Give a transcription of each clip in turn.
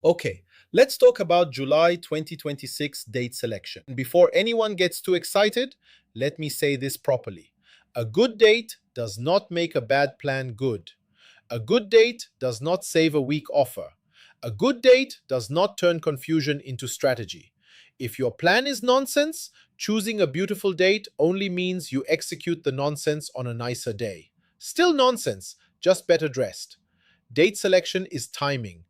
Okay, let's talk about July 2026 date selection. Before anyone gets too excited, let me say this properly. A good date does not make a bad plan good. A good date does not save a weak offer. A good date does not turn confusion into strategy. If your plan is nonsense, choosing a beautiful date only means you execute the nonsense on a nicer day. Still nonsense, just better dressed. Date selection is timing.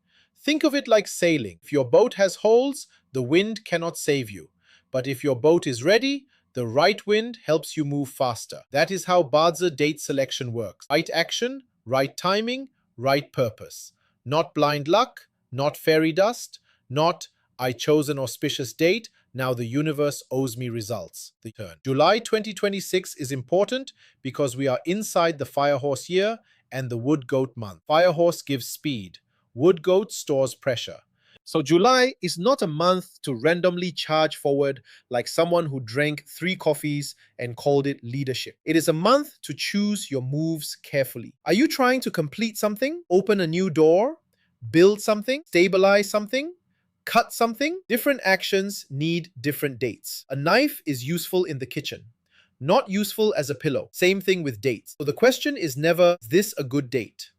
Think of it like sailing. If your boat has holes, the wind cannot save you. But if your boat is ready, the right wind helps you move faster. That is how Badza date selection works. Right action, right timing, right purpose. Not blind luck, not fairy dust, not I chose an auspicious date, now the universe owes me results. The turn. July 2026 is important because we are inside the Firehorse year and the Wood Goat month. Firehorse gives speed. Wood Goat stores pressure. So July is not a month to randomly charge forward like someone who drank 3 coffees and called it leadership. It is a month to choose your moves carefully. Are you trying to complete something? Open a new door? Build something? Stabilize something? Cut something? Different actions need different dates. A knife is useful in the kitchen, not useful as a pillow. Same thing with dates. So the question is never, is this a good date?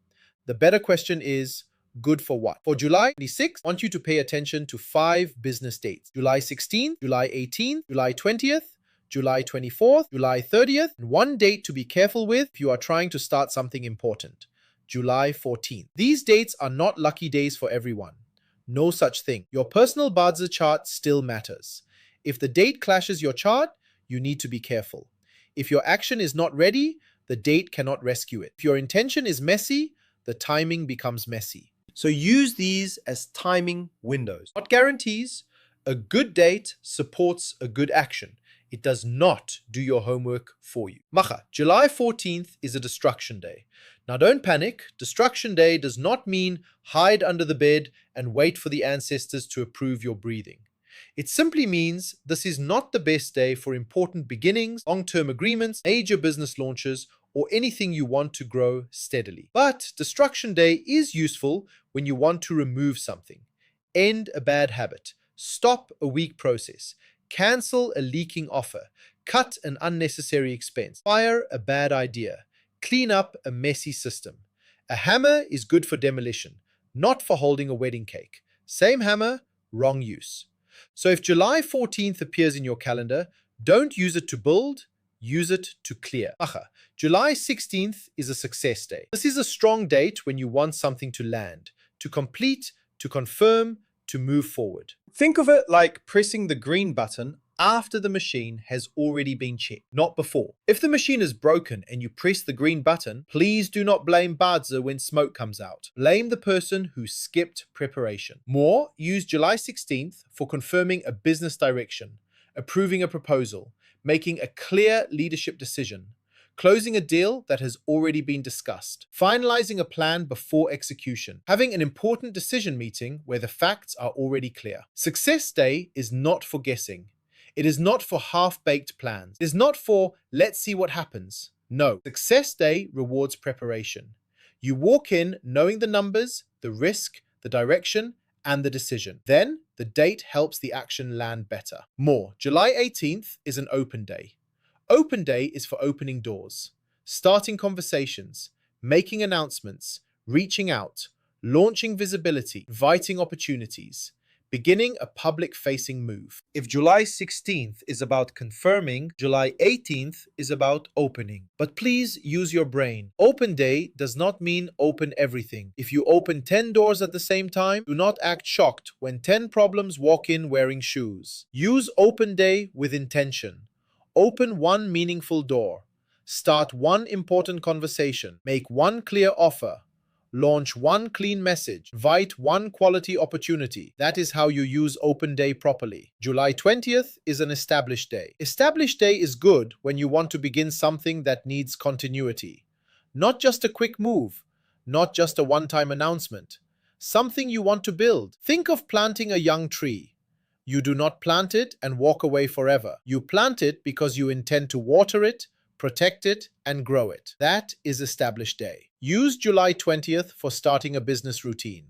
The better question is, good for what? For July 26th, I want you to pay attention to 5 business dates. July 16th, July 18th, July 20th, July 24th, July 30th, and one date to be careful with if you are trying to start something important. July 14th. These dates are not lucky days for everyone. No such thing. Your personal Badza chart still matters. If the date clashes your chart, you need to be careful. If your action is not ready, the date cannot rescue it. If your intention is messy, the timing becomes messy. So use these as timing windows. Not guarantees. A good date supports a good action. It does not do your homework for you. Macha, July 14th is a destruction day. Now don't panic. Destruction day does not mean hide under the bed and wait for the ancestors to approve your breathing. It simply means this is not the best day for important beginnings, long-term agreements, major business launches, or anything you want to grow steadily. But Destruction Day is useful when you want to remove something, end a bad habit, stop a weak process, cancel a leaking offer, cut an unnecessary expense, fire a bad idea, clean up a messy system. A hammer is good for demolition, not for holding a wedding cake. Same hammer, wrong use. So if July 14th appears in your calendar, don't use it to build, use it to clear. July 16th is a success day. This is a strong date when you want something to land, to complete, to confirm, to move forward. Think of it like pressing the green button after the machine has already been checked, not before. If the machine is broken and you press the green button, please do not blame Badza when smoke comes out. Blame the person who skipped preparation. More, use July 16th for confirming a business direction, approving a proposal, making a clear leadership decision, closing a deal that has already been discussed, finalizing a plan before execution, having an important decision meeting where the facts are already clear. Success Day is not for guessing. It is not for half-baked plans. It is not for let's see what happens. No, Success Day rewards preparation. You walk in knowing the numbers, the risk, the direction, and the decision. Then, the date helps the action land better. More, July 18th is an open day. Open day is for opening doors, starting conversations, making announcements, reaching out, launching visibility, inviting opportunities, beginning a public-facing move. If July 16th is about confirming, July 18th is about opening. But please use your brain. Open day does not mean open everything. If you open 10 doors at the same time, do not act shocked when 10 problems walk in wearing shoes. Use open day with intention. Open one meaningful door. Start one important conversation. Make one clear offer. Launch one clean message. Invite one quality opportunity. That is how you use Open Day properly. July 20th is an established day. Established day is good when you want to begin something that needs continuity. Not just a quick move. Not just a one-time announcement. Something you want to build. Think of planting a young tree. You do not plant it and walk away forever. You plant it because you intend to water it, protect it, and grow it. That is established day. Use July 20th for starting a business routine.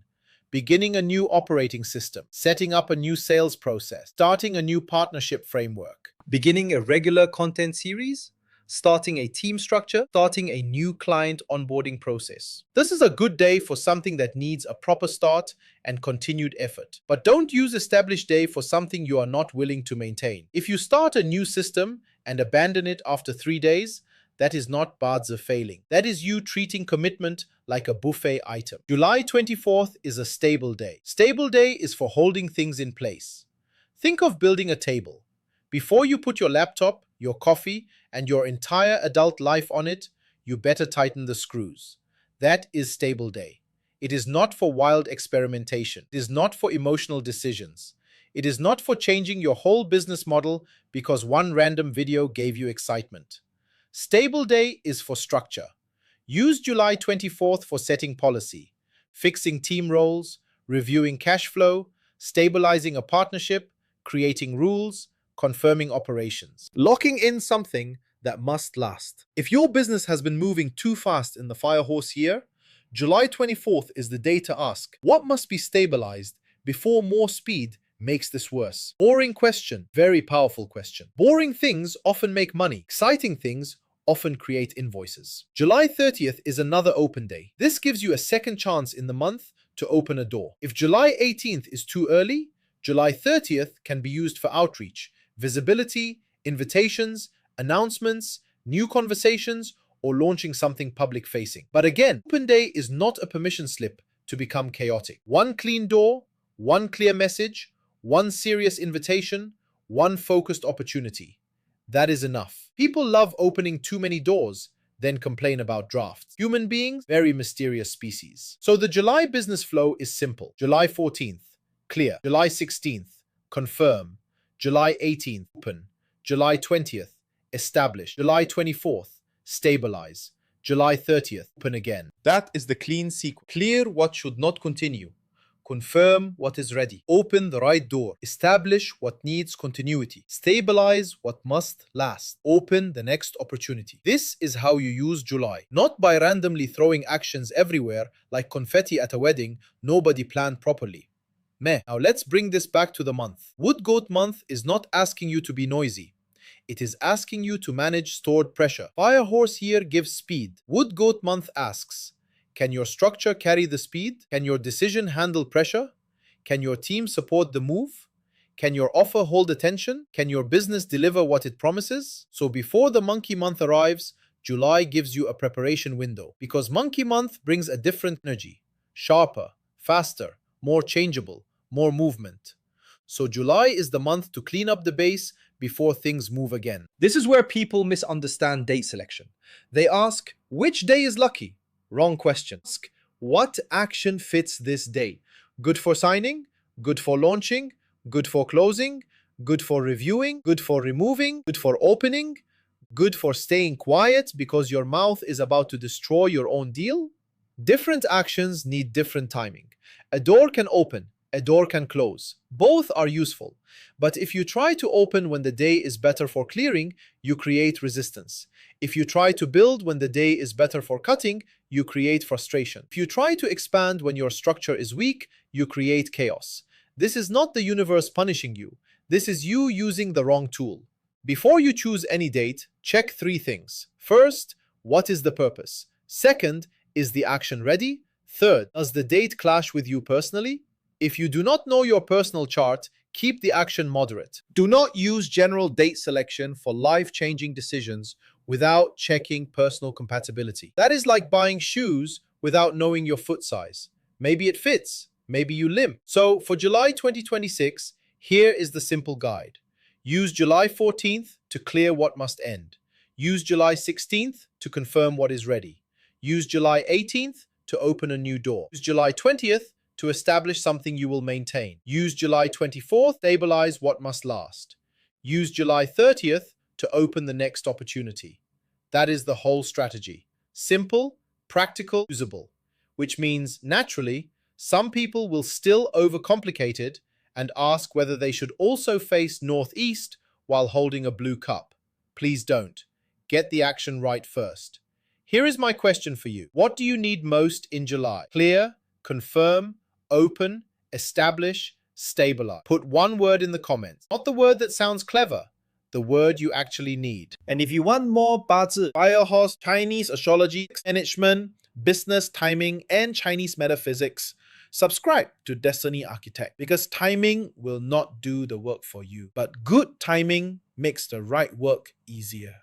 beginning a new operating system, setting up a new sales process, starting a new partnership framework, Beginning a regular content series, starting a team structure, starting a new client onboarding process. This is a good day for something that needs a proper start and continued effort. But don't use established day for something you are not willing to maintain. If you start a new system and abandon it after 3 days, that is not bards of failing. That is you treating commitment like a buffet item. July 24th is a stable day. Stable day is for holding things in place. Think of building a table. Before you put your laptop, your coffee, and your entire adult life on it, you better tighten the screws. That is stable day. It is not for wild experimentation. It is not for emotional decisions. It is not for changing your whole business model because one random video gave you excitement. Stable day is for structure. Use July 24th for setting policy, fixing team roles, reviewing cash flow, stabilizing a partnership, creating rules, confirming operations. Locking in something that must last. If your business has been moving too fast in the Firehorse year, July 24th is the day to ask, what must be stabilized before more speed makes this worse? Boring question, very powerful question. Boring things often make money. Exciting things often create invoices. July 30th is another open day. This gives you a second chance in the month to open a door. If July 18th is too early, July 30th can be used for outreach, visibility, invitations, announcements, new conversations, or launching something public-facing. But again, open day is not a permission slip to become chaotic. One clean door, one clear message, one serious invitation, one focused opportunity. That is enough. People love opening too many doors, then complain about drafts. Human beings, very mysterious species. So the July business flow is simple. July 14th, clear. July 16th, confirm. July 18th, open. July 20th, establish. July 24th, stabilize. July 30th, open again. That is the clean sequence. Clear what should not continue. Confirm what is ready. Open the right door. Establish what needs continuity. Stabilize what must last. Open the next opportunity. This is how you use July. Not by randomly throwing actions everywhere like confetti at a wedding nobody planned properly. Meh. Now let's bring this back to the month. Wood Goat Month is not asking you to be noisy. It is asking you to manage stored pressure. Fire Horse Year gives speed. Wood Goat Month asks, can your structure carry the speed? Can your decision handle pressure? Can your team support the move? Can your offer hold attention? Can your business deliver what it promises? So before the Monkey Month arrives, July gives you a preparation window because Monkey Month brings a different energy, sharper, faster, more changeable, more movement. So July is the month to clean up the base before things move again. This is where people misunderstand date selection. They ask, which day is lucky? Wrong question. Ask, what action fits this day? Good for signing? Good for launching? Good for closing? Good for reviewing? Good for removing? Good for opening? Good for staying quiet because your mouth is about to destroy your own deal? Different actions need different timing. A door can open, a door can close. Both are useful. But if you try to open when the day is better for clearing, you create resistance. If you try to build when the day is better for cutting, you create frustration. If you try to expand when your structure is weak, you create chaos. This is not the universe punishing you. This is you using the wrong tool. Before you choose any date, check 3 things. First, what is the purpose? Second, is the action ready? Third, does the date clash with you personally? If you do not know your personal chart, keep the action moderate. Do not use general date selection for life-changing decisions without checking personal compatibility. That is like buying shoes without knowing your foot size. Maybe it fits, maybe you limp. So for July 2026, here is the simple guide. Use July 14th to clear what must end. Use July 16th to confirm what is ready. Use July 18th to open a new door. Use July 20th to establish something you will maintain. Use July 24th to stabilize what must last. Use July 30th to open the next opportunity. That is the whole strategy. Simple, practical, usable. Which means, naturally, some people will still overcomplicate it and ask whether they should also face northeast while holding a blue cup. Please don't. Get the action right first. Here is my question for you. What do you need most in July? Clear, confirm, Open, establish, stabilize. Put one word in the comments. Not the word that sounds clever, the word you actually need. And if you want more 八字, Fire horse, Chinese astrology, management, business timing, and Chinese metaphysics, subscribe to Destiny Architect because timing will not do the work for you, but good timing makes the right work easier.